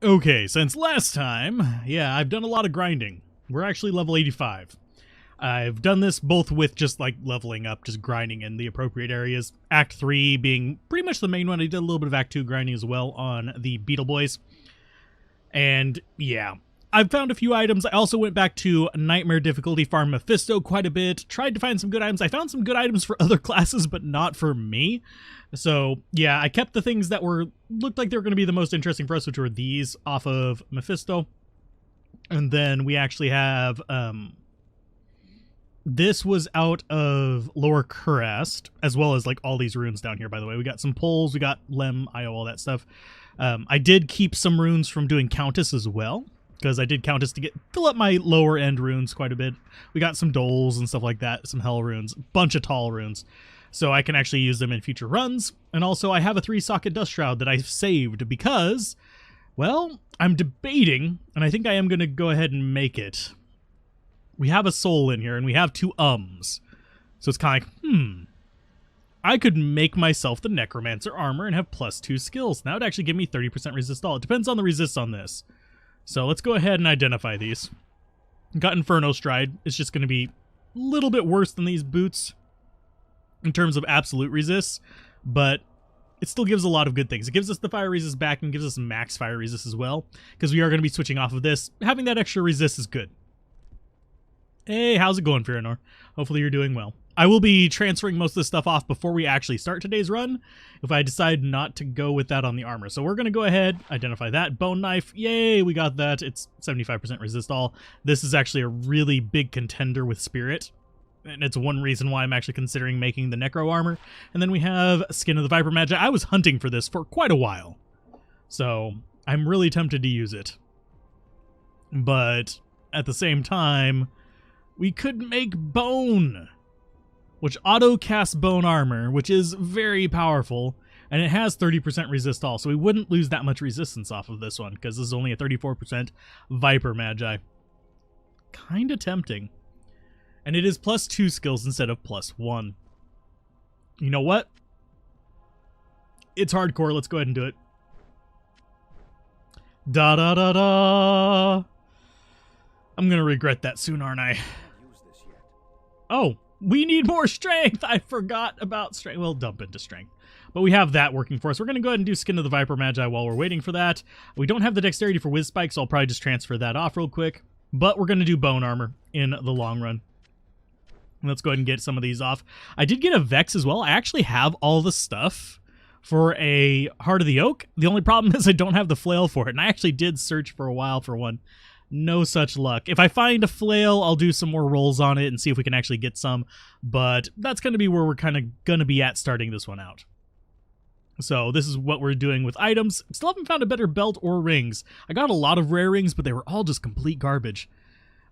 Okay, since last time, yeah, I've done a lot of grinding. We're actually level 85. I've done this both with just like leveling up, just grinding in the appropriate areas. Act 3 being pretty much the main one. I did a little bit of Act 2 grinding as well on the Beetle Boys. And yeah, I've found a few items. I also went back to Nightmare difficulty, farmed Mephisto quite a bit, tried to find some good items. I found some good items for other classes, but not for me. So yeah, I kept the things that looked like they were going to be the most interesting for us, which were these off of Mephisto. And then we actually have, this was out of Lower Kurast, as well as like all these runes down here, by the way. We got some poles, we got Lem, Io, all that stuff. I did keep some runes from doing Countess as well, because I did Countess to fill up my lower end runes quite a bit. We got some Doles and stuff like that, some Hell runes, bunch of Tall runes. So I can actually use them in future runs. And also I have a 3-socket Dust Shroud that I've saved because, well, I'm debating, and I think I am going to go ahead and make it. We have a soul in here, and we have 2 ums. So it's kind of like, I could make myself the Necromancer armor and have +2 skills. That would actually give me 30% resist all. It depends on the resist on this. So let's go ahead and identify these. Got Inferno Stride. It's just going to be a little bit worse than these boots in terms of absolute resist, but it still gives a lot of good things. It gives us the fire resist back and gives us max fire resist as well, because we are going to be switching off of this. Having that extra resist is good. Hey, how's it going, Firanor? Hopefully you're doing well. I will be transferring most of this stuff off before we actually start today's run, if I decide not to go with that on the armor. So we're going to go ahead, identify that. Bone Knife, yay, we got that. It's 75% resist all. This is actually a really big contender with Spirit, and it's one reason why I'm actually considering making the Necro armor. And then we have Skin of the Viper Magi. I was hunting for this for quite a while, so I'm really tempted to use it. But at the same time, we could make Bone, which auto-casts Bone Armor, which is very powerful, and it has 30% resist all, so we wouldn't lose that much resistance off of this one, because this is only a 34% Viper Magi. Kinda tempting. And it is +2 skills instead of +1. You know what? It's hardcore, let's go ahead and do it. Da-da-da-da! I'm gonna regret that soon, aren't I? Oh, we need more strength! I forgot about strength. We'll dump into strength. But we have that working for us. We're going to go ahead and do Skin of the Viper Magi while we're waiting for that. We don't have the dexterity for Whiz Spike, so I'll probably just transfer that off real quick. But we're going to do Bone Armor in the long run. Let's go ahead and get some of these off. I did get a Vex as well. I actually have all the stuff for a Heart of the Oak. The only problem is I don't have the flail for it, and I actually did search for a while for one. No such luck. If I find a flail, I'll do some more rolls on it and see if we can actually get some, but that's going to be where we're kind of going to be at starting this one out. So this is what we're doing with items. Still haven't found a better belt or rings. I got a lot of rare rings, but they were all just complete garbage.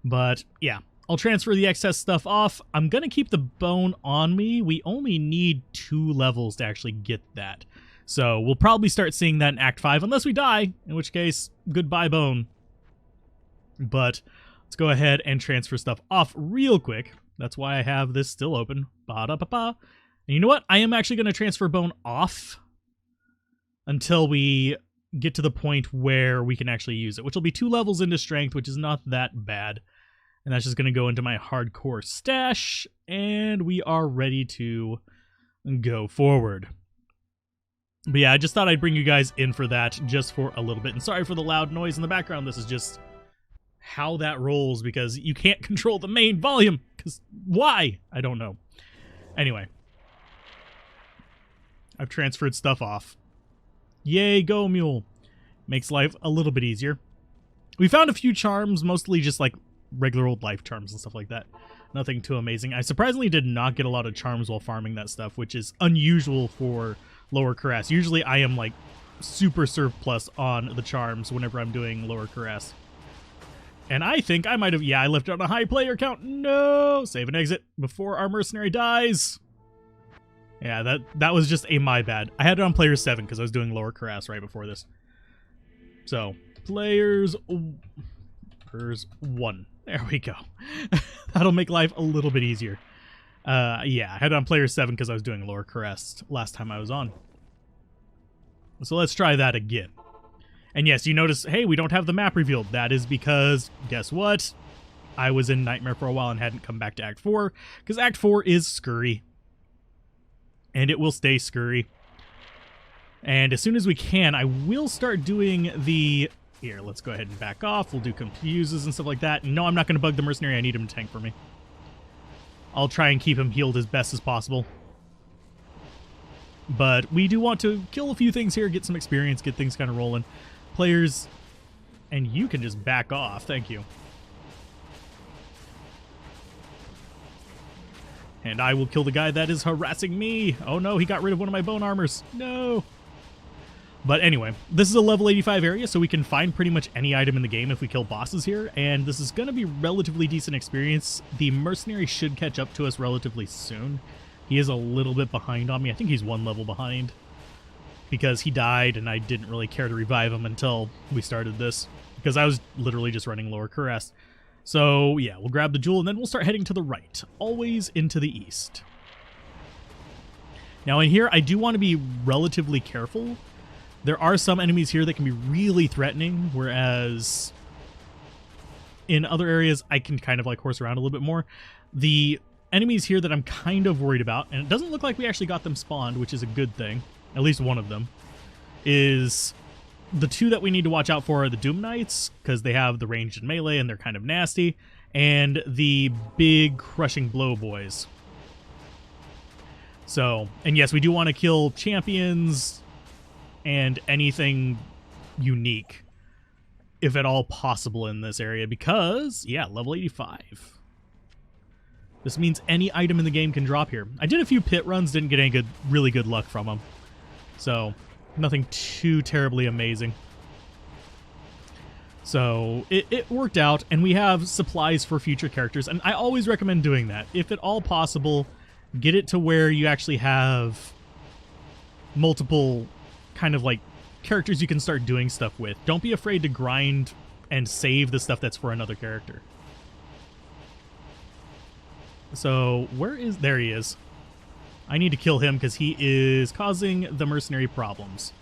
But yeah, I'll transfer the excess stuff off. I'm going to keep the bone on me. We only need 2 levels to actually get that. So we'll probably start seeing that in Act 5, unless we die, in which case, goodbye bone. But let's go ahead and transfer stuff off real quick. That's why I have this still open. Ba-da-ba-ba. And you know what? I am actually going to transfer bone off until we get to the point where we can actually use it, which will be 2 levels into strength, which is not that bad. And that's just going to go into my hardcore stash, and we are ready to go forward. But yeah, I just thought I'd bring you guys in for that just for a little bit. And sorry for the loud noise in the background. This is just how that rolls, because you can't control the main volume. Because why? I don't know. Anyway, I've transferred stuff off. Yay, go mule. Makes life a little bit easier. We found a few charms, mostly just like regular old life charms and stuff like that. Nothing too amazing. I surprisingly did not get a lot of charms while farming that stuff, which is unusual for Lower Kurast. Usually I am like super surplus on the charms whenever I'm doing Lower Kurast. And I think I might have... Yeah, I left it on a high player count. No! Save and exit before our mercenary dies. Yeah, that was just a my bad. I had it on player 7 because I was doing Lower Kurast right before this. So, players 1. There we go. That'll make life a little bit easier. Yeah, I had it on player 7 because I was doing Lower Kurast last time I was on. So let's try that again. And yes, you notice, hey, we don't have the map revealed. That is because, guess what? I was in Nightmare for a while and hadn't come back to Act 4, because Act 4 is scurry. And it will stay scurry. And as soon as we can, I will start doing the... Here, let's go ahead and back off. We'll do confuses and stuff like that. No, I'm not going to bug the mercenary. I need him to tank for me. I'll try and keep him healed as best as possible. But we do want to kill a few things here, get some experience, get things kind of rolling. Players, and you can just back off. Thank you. And I will kill the guy that is harassing me. Oh no, he got rid of one of my bone armors. No. But anyway, this is a level 85 area, so we can find pretty much any item in the game if we kill bosses here, and this is going to be relatively decent experience. The mercenary should catch up to us relatively soon. He is a little bit behind on me. I think he's one level behind, because he died, and I didn't really care to revive him until we started this, because I was literally just running Lower Cuirass. So, yeah, we'll grab the jewel, and then we'll start heading to the right, always into the east. Now, in here, I do want to be relatively careful. There are some enemies here that can be really threatening, whereas in other areas, I can kind of like horse around a little bit more. The enemies here that I'm kind of worried about, and it doesn't look like we actually got them spawned, which is a good thing, at least one of them, is the two that we need to watch out for are the Doom Knights, because they have the ranged and melee, and they're kind of nasty, and the big crushing blow boys. So, and yes, we do want to kill champions and anything unique, if at all possible in this area, because, yeah, level 85. This means any item in the game can drop here. I did a few pit runs, didn't get any really good luck from them. So, nothing too terribly amazing. So, it worked out, and we have supplies for future characters, and I always recommend doing that. If at all possible, get it to where you actually have multiple kind of like characters you can start doing stuff with. Don't be afraid to grind and save the stuff that's for another character. So, there he is. I need to kill him because he is causing the mercenary problems.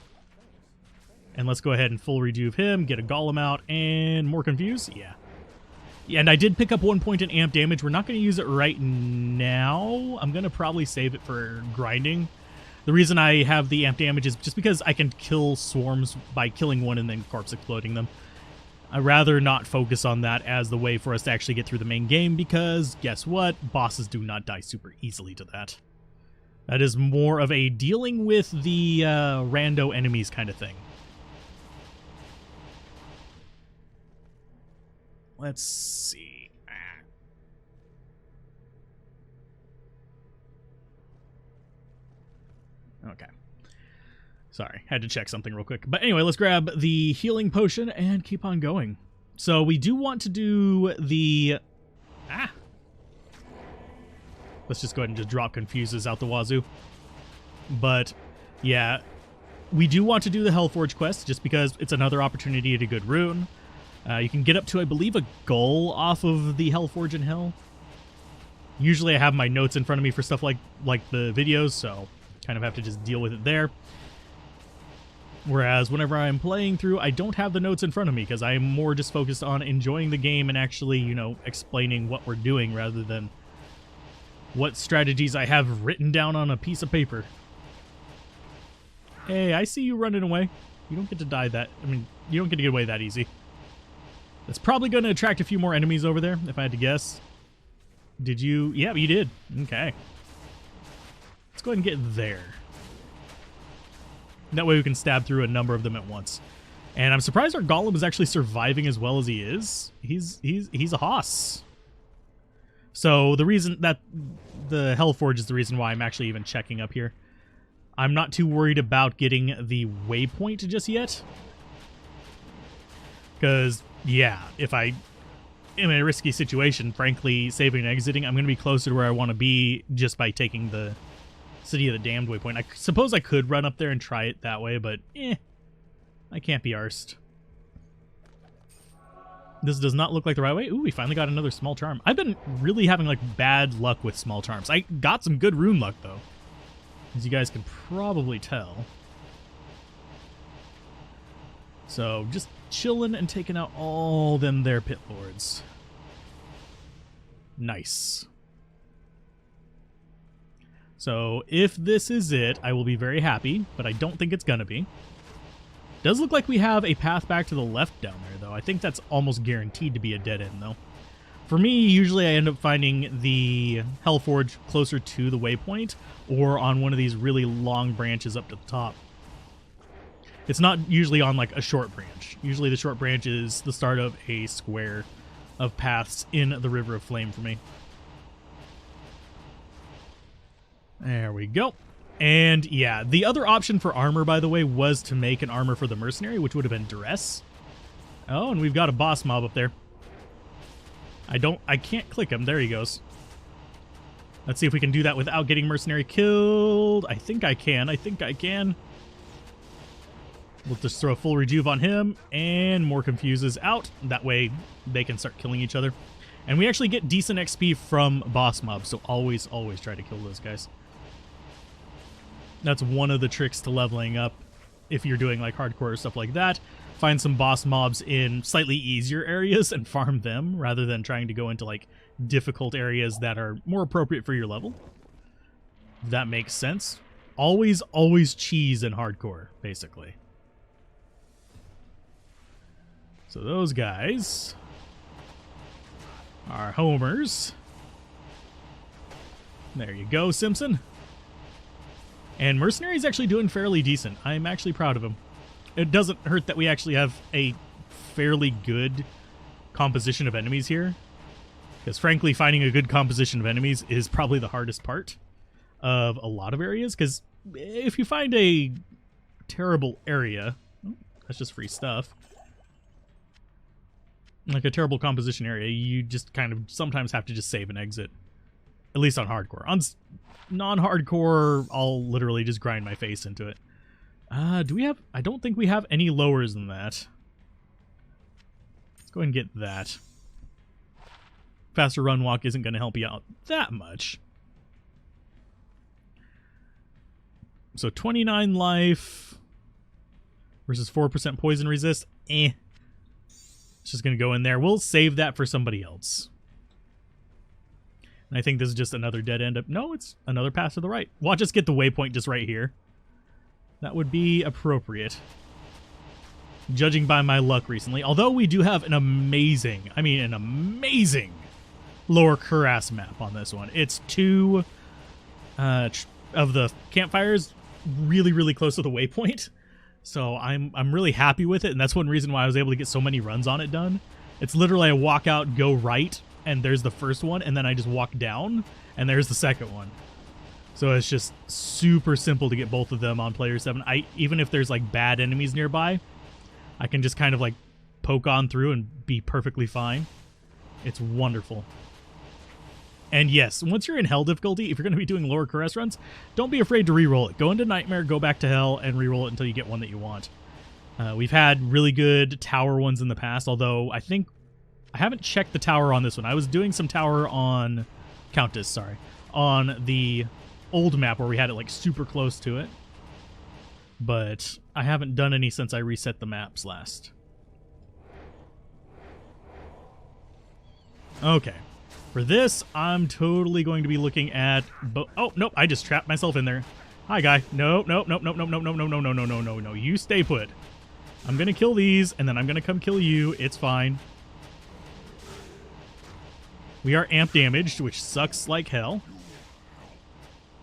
And let's go ahead and full rejuve him, get a golem out, and more confuse? Yeah. And I did pick up 1 point in amp damage. We're not going to use it right now. I'm going to probably save it for grinding. The reason I have the amp damage is just because I can kill swarms by killing one and then corpse exploding them. I'd rather not focus on that as the way for us to actually get through the main game, because guess what? Bosses do not die super easily to that. That is more of a dealing with the rando enemies kind of thing. Let's see. Okay. Sorry, had to check something real quick. But anyway, let's grab the healing potion and keep on going. So we do want to do the... Let's just go ahead and just drop confuses out the wazoo. But, yeah, we do want to do the Hellforge quest just because it's another opportunity to good rune. You can get up to, I believe, a goal off of the Hellforge in Hell. Usually I have my notes in front of me for stuff like the videos, so kind of have to just deal with it there. Whereas whenever I'm playing through, I don't have the notes in front of me because I'm more just focused on enjoying the game and actually, you know, explaining what we're doing rather than what strategies I have written down on a piece of paper. Hey, I see you running away. You don't get to die that... I mean, you don't get to get away that easy. That's probably going to attract a few more enemies over there, if I had to guess. Did you... Yeah, you did. Okay. Let's go ahead and get there. That way we can stab through a number of them at once. And I'm surprised our golem is actually surviving as well as he is. He's a hoss. So the reason that the Hellforge is the reason why I'm actually even checking up here. I'm not too worried about getting the waypoint just yet. Because, yeah, if I am in a risky situation, frankly, saving and exiting, I'm going to be closer to where I want to be just by taking the City of the Damned waypoint. I suppose I could run up there and try it that way, but I can't be arsed. This does not look like the right way. Ooh, we finally got another small charm. I've been really having like bad luck with small charms. I got some good rune luck though, as you guys can probably tell. So just chilling and taking out all them there pit lords. Nice. So if this is it, I will be very happy, but I don't think it's gonna be. Does look like we have a path back to the left down there, though. I think that's almost guaranteed to be a dead end, though. For me, usually I end up finding the Hellforge closer to the waypoint or on one of these really long branches up to the top. It's not usually on like a short branch. Usually the short branch is the start of a square of paths in the River of Flame for me. There we go. And yeah, the other option for armor, by the way, was to make an armor for the mercenary, which would have been duress. Oh, and we've got a boss mob up there. I can't click him. There he goes. Let's see if we can do that without getting mercenary killed. I think I can. We'll just throw a full rejuve on him and more confuses out. That way they can start killing each other. And we actually get decent XP from boss mobs, so always try to kill those guys. That's one of the tricks to leveling up if you're doing like hardcore or stuff like that. Find some boss mobs in slightly easier areas and farm them rather than trying to go into like difficult areas that are more appropriate for your level. That makes sense. Always cheese in hardcore, basically. So those guys are homers. There you go, Simpson. And Mercenary's actually doing fairly decent. I'm actually proud of him. It doesn't hurt that we actually have a fairly good composition of enemies here. Because frankly, finding a good composition of enemies is probably the hardest part of a lot of areas. Because if you find a terrible area, that's just free stuff. Like a terrible composition area, you just kind of sometimes have to just save and exit. At least on hardcore. On non-hardcore, I'll literally just grind my face into it. Do we have... I don't think we have any lowers than that. Let's go ahead and get that. Faster run walk isn't going to help you out that much. So 29 life versus 4% poison resist. It's just going to go in there. We'll save that for somebody else. And I think this is just another dead end. No, it's another path to the right. Watch us get the waypoint just right here. That would be appropriate. Judging by my luck recently. Although we do have an amazing Lower Cuirass map on this one. It's two of the campfires really close to the waypoint. So I'm really happy with it, and that's one reason why I was able to get so many runs on it done. It's literally I walk out, go right, and there's the first one, and then I just walk down, and there's the second one. So it's just super simple to get both of them on player 7. Even if there's like bad enemies nearby, I can just kind of like poke on through and be perfectly fine. It's wonderful. And yes, once you're in Hell difficulty, if you're going to be doing Lower Cuirass runs, don't be afraid to reroll it. Go into Nightmare, go back to Hell, and reroll it until you get one that you want. We've had really good tower ones in the past, although I think... I haven't checked the tower on this one. I was doing some tower on... Countess, sorry. On the old map where we had it like super close to it. But I haven't done any since I reset the maps last. Okay. For this, I'm totally going to be looking at... Oh, nope, I just trapped myself in there. Hi, guy. Nope. You stay put. I'm going to kill these, and then I'm going to come kill you. It's fine. We are amp damaged, which sucks like hell.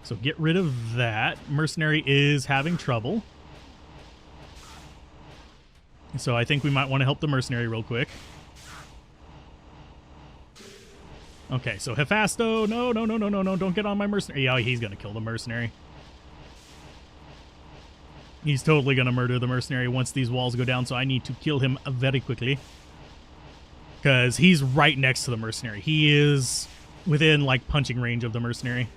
So get rid of that. Mercenary is having trouble. So I think we might want to help the mercenary real quick. Okay, so Hephasto, no, don't get on my mercenary. Yeah, he's going to kill the mercenary. He's totally going to murder the mercenary once these walls go down, so I need to kill him very quickly. Because he's right next to the mercenary. He is within, like, punching range of the mercenary.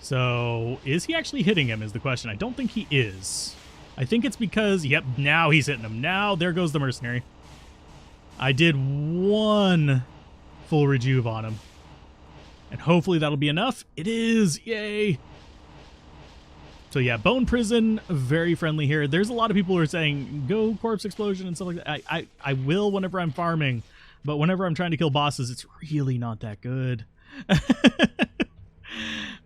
So, is he actually hitting him is the question. I don't think he is. I think it's because, yep, now he's hitting him. Now, there goes the mercenary. I did one... full rejuve on him. And hopefully that'll be enough. It is! Yay! So yeah, Bone Prison, very friendly here. There's a lot of people who are saying, go Corpse Explosion and stuff like that. I will whenever I'm farming, but whenever I'm trying to kill bosses, it's really not that good.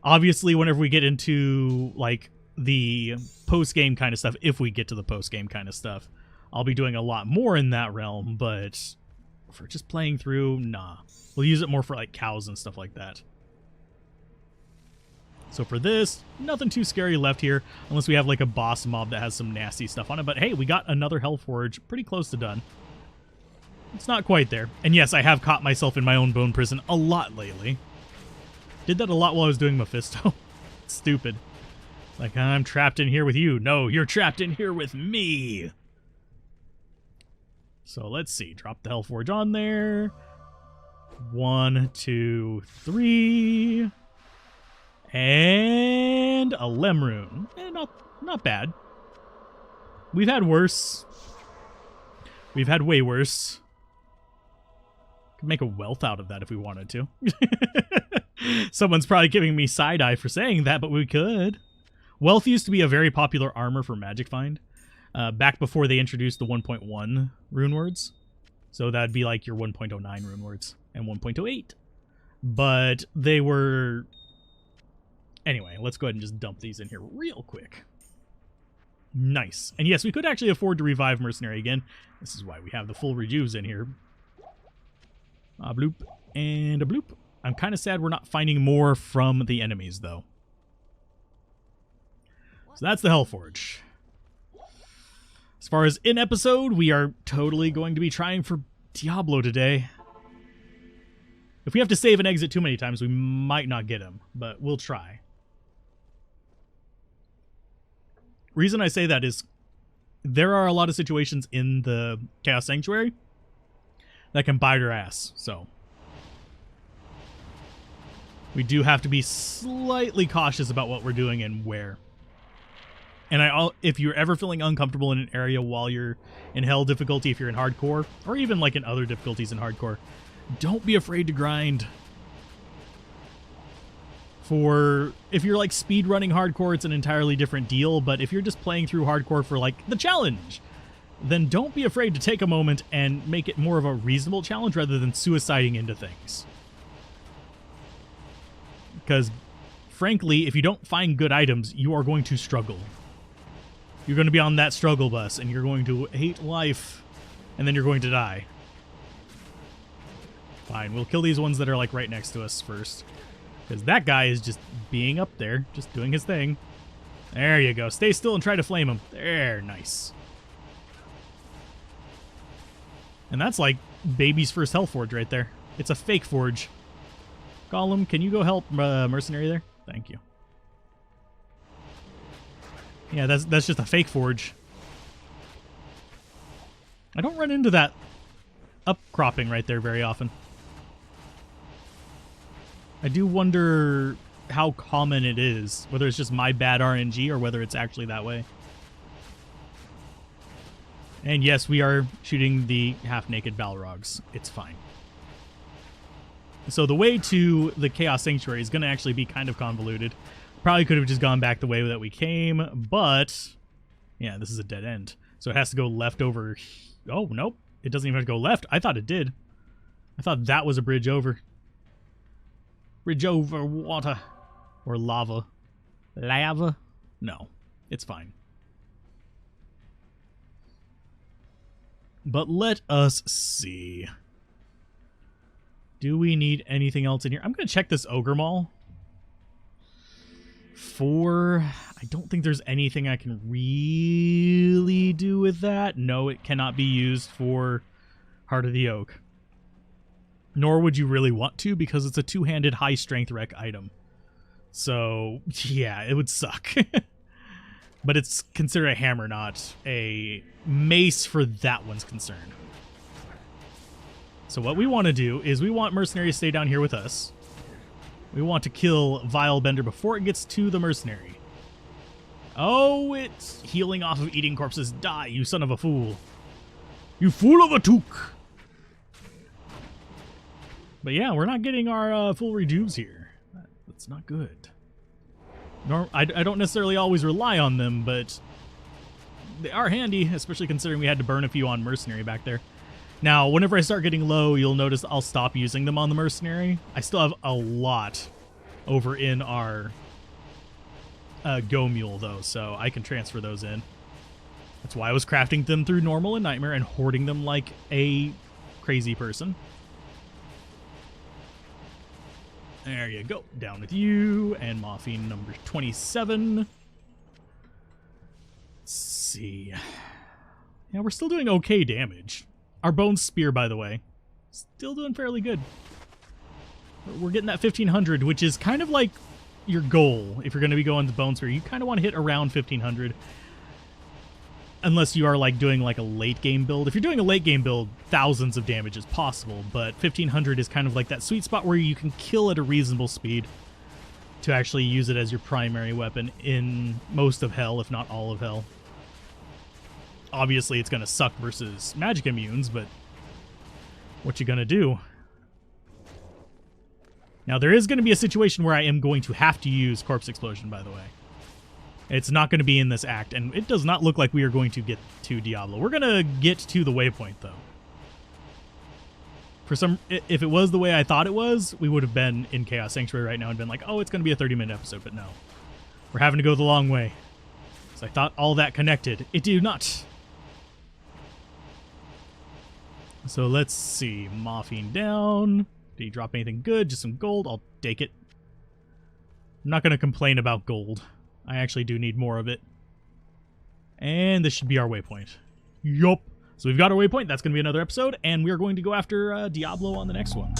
Obviously, whenever we get into, like, the post-game kind of stuff, if we get to the post-game kind of stuff, I'll be doing a lot more in that realm, but for just playing through, nah. We'll use it more for, like, cows and stuff like that. So for this, nothing too scary left here, unless we have like a boss mob that has some nasty stuff on it. But hey, we got another Hellforge, pretty close to done. It's not quite there. And yes, I have caught myself in my own bone prison a lot lately. Did that a lot while I was doing Mephisto. Stupid. Like, I'm trapped in here with you. No, you're trapped in here with me. So let's see. Drop the Hellforge on there. 1, 2, 3... And a Lemrune. Not bad. We've had worse. We've had way worse. Could make a wealth out of that if we wanted to. Someone's probably giving me side-eye for saying that, but we could. Wealth used to be a very popular armor for Magic Find. Back before they introduced the 1.1 rune words. So that'd be like your 1.09 rune words and 1.08. But they were... Anyway, let's go ahead and just dump these in here real quick. Nice. And yes, we could actually afford to revive Mercenary again. This is why we have the full rejuves in here. A bloop and a bloop. I'm kind of sad we're not finding more from the enemies, though. So that's the Hellforge. As far as in episode, we are totally going to be trying for Diablo today. If we have to save and exit too many times, we might not get him, but we'll try. Reason I say that is there are a lot of situations in the Chaos Sanctuary that can bite our ass, so we do have to be slightly cautious about what we're doing and where. And if you're ever feeling uncomfortable in an area while you're in Hell difficulty, if you're in Hardcore, or even like in other difficulties in Hardcore, don't be afraid to grind. If you're like speed running Hardcore, it's an entirely different deal, but if you're just playing through Hardcore for like the challenge, then don't be afraid to take a moment and make it more of a reasonable challenge rather than suiciding into things. Because frankly, if you don't find good items, you are going to struggle. You're going to be on that struggle bus and you're going to hate life, and then you're going to die. Fine, we'll kill these ones that are like right next to us first. Because that guy is just being up there, just doing his thing. There you go. Stay still and try to flame him. There, nice. And that's like baby's first Hellforge right there. It's a fake forge. Gollum, can you go help Mercenary there? Thank you. Yeah, that's just a fake forge. I don't run into that upcropping right there very often. I do wonder how common it is, whether it's just my bad RNG or whether it's actually that way. And yes, we are shooting the half-naked Balrogs. It's fine. So the way to the Chaos Sanctuary is going to actually be kind of convoluted. Probably could have just gone back the way that we came, but yeah, this is a dead end. So it has to go left over. Oh, nope. It doesn't even have to go left. I thought it did. I thought that was a bridge over. Bridge over water. Or lava. Lava? No. It's fine. But let us see. Do we need anything else in here? I'm going to check this Ogre Mall. I don't think there's anything I can really do with that. No, it cannot be used for Heart of the Oak. Nor would you really want to, because it's a two-handed high-strength rec item. So, yeah, it would suck. But it's considered a hammer, not a mace for that one's concern. So what we want to do is we want Mercenary to stay down here with us. We want to kill Vilebender before it gets to the Mercenary. Oh, it's healing off of eating corpses. Die, you son of a fool. You fool of a took. But yeah, we're not getting our full rejuves here. That's not good. I don't necessarily always rely on them, but they are handy, especially considering we had to burn a few on Mercenary back there. Now, whenever I start getting low, you'll notice I'll stop using them on the Mercenary. I still have a lot over in our Go Mule, though, so I can transfer those in. That's why I was crafting them through Normal and Nightmare and hoarding them like a crazy person. There you go. Down with you. And Morphine number 27. Let's see. Yeah, we're still doing okay damage. Our Bone Spear, by the way, still doing fairly good. We're getting that 1500, which is kind of like your goal. If you're going to be going to Bone Spear, you kind of want to hit around 1500. Unless you are like doing like a late game build. If you're doing a late game build, thousands of damage is possible, but 1500 is kind of like that sweet spot where you can kill at a reasonable speed to actually use it as your primary weapon in most of Hell, if not all of Hell. Obviously, it's going to suck versus magic immunes, but what you going to do? Now, there is going to be a situation where I am going to have to use Corpse Explosion, by the way. It's not going to be in this act, and it does not look like we are going to get to Diablo. We're going to get to the waypoint, though. If it was the way I thought it was, we would have been in Chaos Sanctuary right now and been like, oh, it's going to be a 30-minute episode, but no. We're having to go the long way. So I thought all that connected. It do not. So let's see. Morphine down. Did he drop anything good? Just some gold? I'll take it. I'm not going to complain about gold. I actually do need more of it. And this should be our waypoint. Yup. So we've got our waypoint. That's going to be another episode. And we're going to go after Diablo on the next one.